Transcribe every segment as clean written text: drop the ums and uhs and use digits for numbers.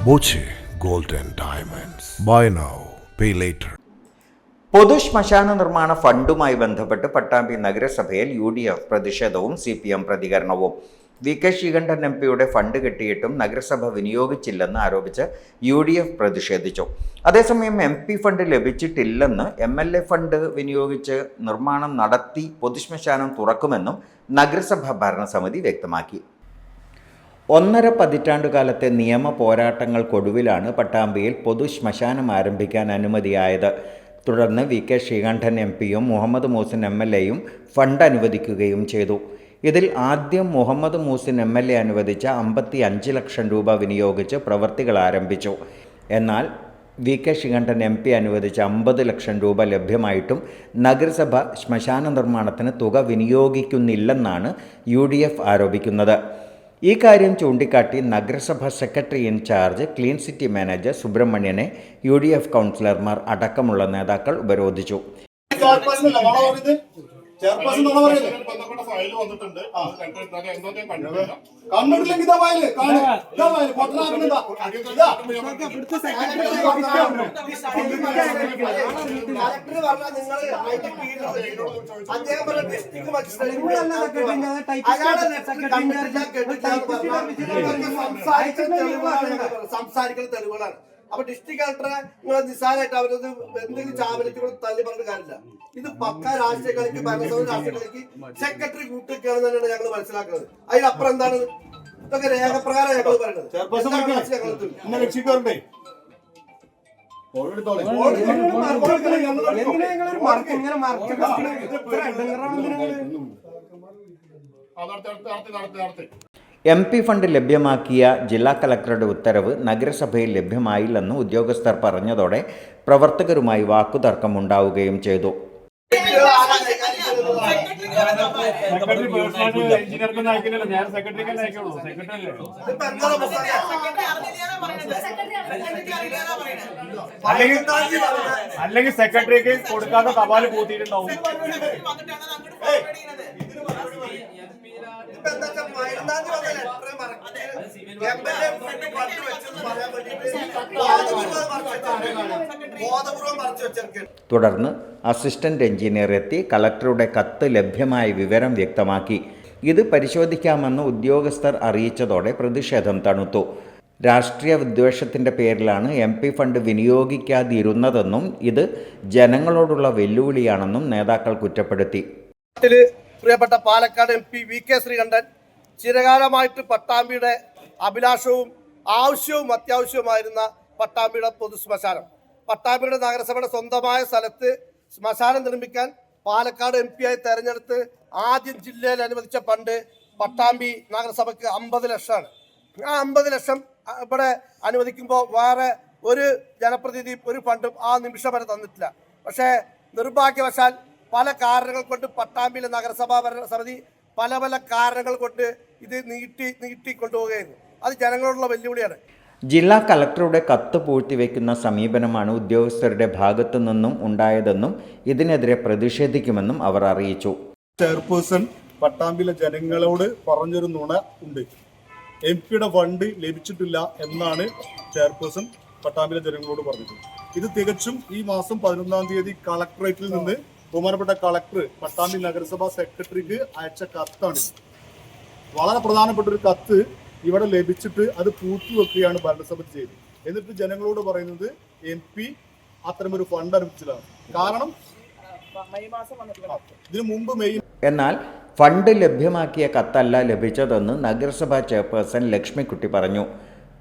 Boche Gold and Diamonds. Buy now, pay later. പൊതു ശ്മശാന നിർമ്മാണ ഫണ്ടുമായി ബന്ധപ്പെട്ട് പട്ടാമ്പി നഗരസഭയിൽ UDF പ്രതിഷേധവും CPM പ്രതികരണവും. VK ശ്രീകണ്ഠൻ MP-യുടെ ഫണ്ട് കിട്ടിയിട്ടും നഗരസഭ വിനിയോഗിച്ചില്ലെന്ന് ആരോപിച്ച് UDF പ്രതിഷേധിച്ചു. അതേസമയം MP ഫണ്ട് ലഭിച്ചിട്ടില്ലെന്ന് MLA ഫണ്ട് വിനിയോഗിച്ച് നിർമ്മാണം നടത്തി പൊതുശ്മശാനം തുറക്കുമെന്നും നഗരസഭാ ഭരണസമിതി വ്യക്തമാക്കി. 1.5 പതിറ്റാണ്ടുകാലത്തെ നിയമ പോരാട്ടങ്ങൾക്കൊടുവിലാണ് പട്ടാമ്പിയിൽ പൊതു ശ്മശാനം ആരംഭിക്കാൻ അനുമതിയായത്. തുടർന്ന് VK ശ്രീകണ്ഠൻ MP-യും മുഹമ്മദ് മൂസിൻ MLA-യും ഫണ്ട് അനുവദിക്കുകയും ചെയ്തു. ഇതിൽ ആദ്യം മുഹമ്മദ് മൂസിൻ MLA അനുവദിച്ച 55 ലക്ഷം രൂപ വിനിയോഗിച്ച് പ്രവൃത്തികൾ ആരംഭിച്ചു. എന്നാൽ VK ശ്രീകണ്ഠൻ MP അനുവദിച്ച 50 ലക്ഷം രൂപ ലഭ്യമായിട്ടും നഗരസഭ ശ്മശാന നിർമ്മാണത്തിന് തുക വിനിയോഗിക്കുന്നില്ലെന്നാണ് UDF ആരോപിക്കുന്നത്. ഈ കാര്യം ചൂണ്ടിക്കാട്ടി നഗരസഭ secretary in charge clean city manager സുബ്രഹ്മണ്യനെ UDF കൗൺസിലർമാർ അടക്കമുള്ള നേതാക്കൾ ഉപരോധിച്ചു. സംസാരിക്കുന്ന തെളിവുകളാണ്. അപ്പൊ ഡിസ്ട്രിക്ട് കളക്ടറെ നിങ്ങൾ നിസ്സാരമായിട്ട് അവരത് എന്തെങ്കിലും ചാവലത്തിൽ തള്ളി പറഞ്ഞിട്ട് കാര്യമില്ല. ഇത് പക്ക രാഷ്ട്രീയ കളിക്ക് ഭരണസഭ രാഷ്ട്രീയ കളിക്ക് സെക്രട്ടറി കൂട്ടിയൊക്കെയാണെന്ന് തന്നെയാണ് ഞങ്ങൾ മനസ്സിലാക്കുന്നത്. അതിനപ്പുറം എന്താണ് ഇതൊക്കെ രേഖപ്രകാരം ഞങ്ങൾ പറയുന്നത്. MP ഫണ്ട് ലഭ്യമാക്കിയ ജില്ലാ കളക്ടറുടെ ഉത്തരവ് നഗരസഭയിൽ ലഭ്യമായില്ലെന്ന് ഉദ്യോഗസ്ഥർ പറഞ്ഞതോടെ പ്രവർത്തകരുമായി വാക്കുതർക്കമുണ്ടാവുകയും ചെയ്തു. അല്ലെങ്കിൽ സെക്രട്ടറിക്ക് കൊടുക്കാത്ത തപാല് പൂത്തിയിട്ടുണ്ടാവും. തുടർന്ന് അസിസ്റ്റന്റ് എഞ്ചിനീയർ എത്തി കളക്ടറുടെ കത്ത് ലഭ്യമായ വിവരം വ്യക്തമാക്കി. ഇത് പരിശോധിക്കാമെന്ന് ഉദ്യോഗസ്ഥർ അറിയിച്ചതോടെ പ്രതിഷേധം തണുത്തു. രാഷ്ട്രീയ വിദ്വേഷത്തിന്റെ പേരിലാണ് MP ഫണ്ട് വിനിയോഗിക്കാതിരുന്നതെന്നും ഇത് ജനങ്ങളോടുള്ള വെല്ലുവിളിയാണെന്നും നേതാക്കൾ കുറ്റപ്പെടുത്തി. പ്രിയപ്പെട്ട പാലക്കാട് MP VK ശ്രീകണ്ഠൻ ചിരകാലമായിട്ട് പട്ടാമ്പിയുടെ അഭിലാഷവും ആവശ്യവും അത്യാവശ്യവുമായിരുന്ന പട്ടാമ്പിയുടെ പൊതു ശ്മശാനം, പട്ടാമ്പിയുടെ നഗരസഭയുടെ സ്വന്തമായ സ്ഥലത്ത് ശ്മശാനം നിർമ്മിക്കാൻ പാലക്കാട് MP ആയി തെരഞ്ഞെടുത്ത് ആദ്യം ജില്ലയിൽ അനുവദിച്ച ഫണ്ട് പട്ടാമ്പി നഗരസഭയ്ക്ക് 50 ലക്ഷമാണ്. ആ 50 ലക്ഷം ഇവിടെ അനുവദിക്കുമ്പോൾ വേറെ ഒരു ജനപ്രതിനിധി ഒരു ഫണ്ടും ആ നിമിഷം വരെ തന്നിട്ടില്ല. പക്ഷേ നിർഭാഗ്യവശാൽ പല കാരണങ്ങൾ കൊണ്ട് പട്ടാമ്പിയിലെ നഗരസഭാ ഭരണസമിതി പല പല കാരണങ്ങൾ കൊണ്ട് ഇത് നീട്ടി കൊണ്ടുപോവുകയായിരുന്നു. അത് ജനങ്ങളോടുള്ള വെല്ലുവിളിയാണ്. ജില്ലാ കളക്ടറുടെ കത്ത് പൂഴ്ത്തിവെക്കുന്ന സമീപനമാണ് ഉദ്യോഗസ്ഥരുടെ ഭാഗത്തു നിന്നും ഉണ്ടായതെന്നും ഇതിനെതിരെ പ്രതിഷേധിക്കുമെന്നും അവർ അറിയിച്ചു. ചെയർപേഴ്സൺ പട്ടാമ്പിയിലെ ജനങ്ങളോട് പറഞ്ഞൊരു നുണ ഉണ്ട്. MP-യുടെ ഫണ്ട് ലഭിച്ചിട്ടില്ല എന്നാണ് ചെയർപേഴ്സൺ പട്ടാമ്പിയിലെ ജനങ്ങളോട് പറഞ്ഞത്. ഇത് തികച്ചും ഈ മാസം 11-ാം തീയതി കളക്ടറേറ്റിൽ നിന്ന് ബഹുമാനപ്പെട്ട കളക്ടർ പട്ടാമ്പി നഗരസഭാ സെക്രട്ടറിക്ക് അയച്ച കത്താണ്. വളരെ പ്രധാനപ്പെട്ട ഒരു കത്ത് ഇവിടെ ലഭിച്ചിട്ട് അത് പൂഴ്ത്തിവെക്കുകയാണ് ഭരണസഭ ചെയ്തത്. എന്നിട്ട് ജനങ്ങളോട് പറയുന്നത് MP അത്തരമൊരു ഫണ്ട് അനുവദിച്ചതാണ്. കാരണം ഇതിനു മുമ്പ് എന്നാൽ ഫണ്ട് ലഭ്യമാക്കിയ കത്തല്ല ലഭിച്ചതെന്ന് നഗരസഭാ ചെയർപേഴ്സൺ ലക്ഷ്മിക്കുട്ടി പറഞ്ഞു.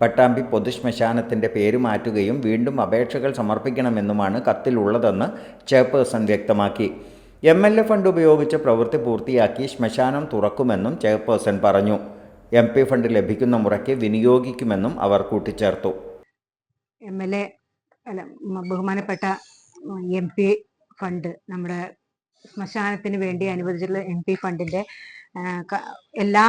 പട്ടാമ്പി പൊതുശ്മശാനത്തിൻ്റെ പേര് മാറ്റുകയും വീണ്ടും അപേക്ഷകൾ സമർപ്പിക്കണമെന്നുമാണ് കത്തിലുള്ളതെന്ന് ചെയർപേഴ്സൺ വ്യക്തമാക്കി. MLA ഫണ്ട് ഉപയോഗിച്ച് പ്രവൃത്തി പൂർത്തിയാക്കി ശ്മശാനം തുറക്കുമെന്നും ചെയർപേഴ്സൺ പറഞ്ഞു. MP ഫണ്ട് ലഭിക്കുന്ന മുറയ്ക്ക് വിനിയോഗിക്കുമെന്നും അവർ കൂട്ടിച്ചേർത്തു. ബഹുമാനപ്പെട്ട MP ഫണ്ട് നമ്മുടെ ശ്മശാനത്തിന് വേണ്ടി അനുവദിച്ചിട്ടുള്ള MP ഫണ്ടിൻ്റെ എല്ലാ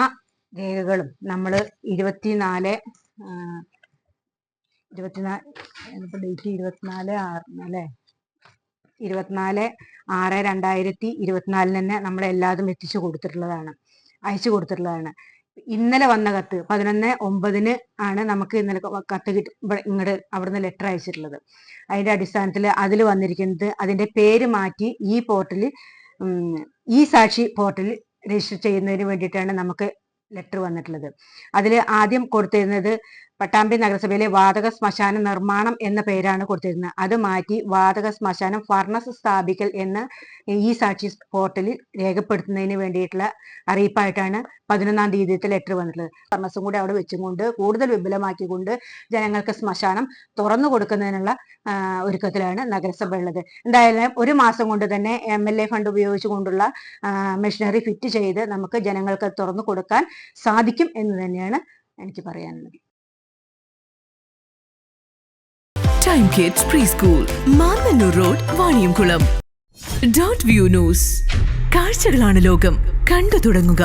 രേഖകളും നമ്മൾ 24/6/2024 തന്നെ നമ്മളെല്ലാതും അയച്ചു കൊടുത്തിട്ടുള്ളതാണ്. ഇന്നലെ വന്ന കത്ത് 11/9 ആണ് നമുക്ക് ഇന്നലെ കത്ത് ഇങ്ങോട്ട് അവിടുന്ന് ലെറ്റർ അയച്ചിട്ടുള്ളത്. അതിന്റെ അടിസ്ഥാനത്തിൽ അതിൽ വന്നിരിക്കുന്നത് അതിന്റെ പേര് മാറ്റി ഈ പോർട്ടലിൽ ഈ സാക്ഷി പോർട്ടലിൽ രജിസ്റ്റർ ചെയ്യുന്നതിന് വേണ്ടിയിട്ടാണ് നമുക്ക് ലെറ്റർ വന്നിട്ടുള്ളത്. അതിൽ ആദ്യം കൊടുത്തിരുന്നത് പട്ടാമ്പി നഗരസഭയിലെ വാതക ശ്മശാന നിർമ്മാണം എന്ന പേരാണ് കൊടുത്തിരുന്നത്. അത് മാറ്റി വാതക ശ്മശാനം ഫർണസ് സ്ഥാപിക്കൽ എന്ന ഈ സാക്ഷി പോർട്ടലിൽ രേഖപ്പെടുത്തുന്നതിന് വേണ്ടിയിട്ടുള്ള അറിയിപ്പായിട്ടാണ് 11-ാം തീയതിയത്തെ ലെറ്റർ വന്നിട്ടുള്ളത്. ഫർണസും കൂടി അവിടെ വെച്ചുകൊണ്ട് കൂടുതൽ വിപുലമാക്കിക്കൊണ്ട് ജനങ്ങൾക്ക് ശ്മശാനം തുറന്നു കൊടുക്കുന്നതിനുള്ള ഒരുക്കത്തിലാണ് നഗരസഭ ഉള്ളത്. എന്തായാലും 1 മാസം കൊണ്ട് തന്നെ MLA ഫണ്ട് ഉപയോഗിച്ചുകൊണ്ടുള്ള മെഷീനറി ഫിറ്റ് ചെയ്ത് നമുക്ക് ജനങ്ങൾക്ക് തുറന്നു കൊടുക്കാൻ സാധിക്കും എന്ന് തന്നെയാണ് എനിക്ക് പറയാനുള്ളത്. Time kids pre school, Mannannur road, Vaniyamkulam. Dot view news. കാഴ്ചകളാണ് ലോകം, കണ്ടു തുടങ്ങുക.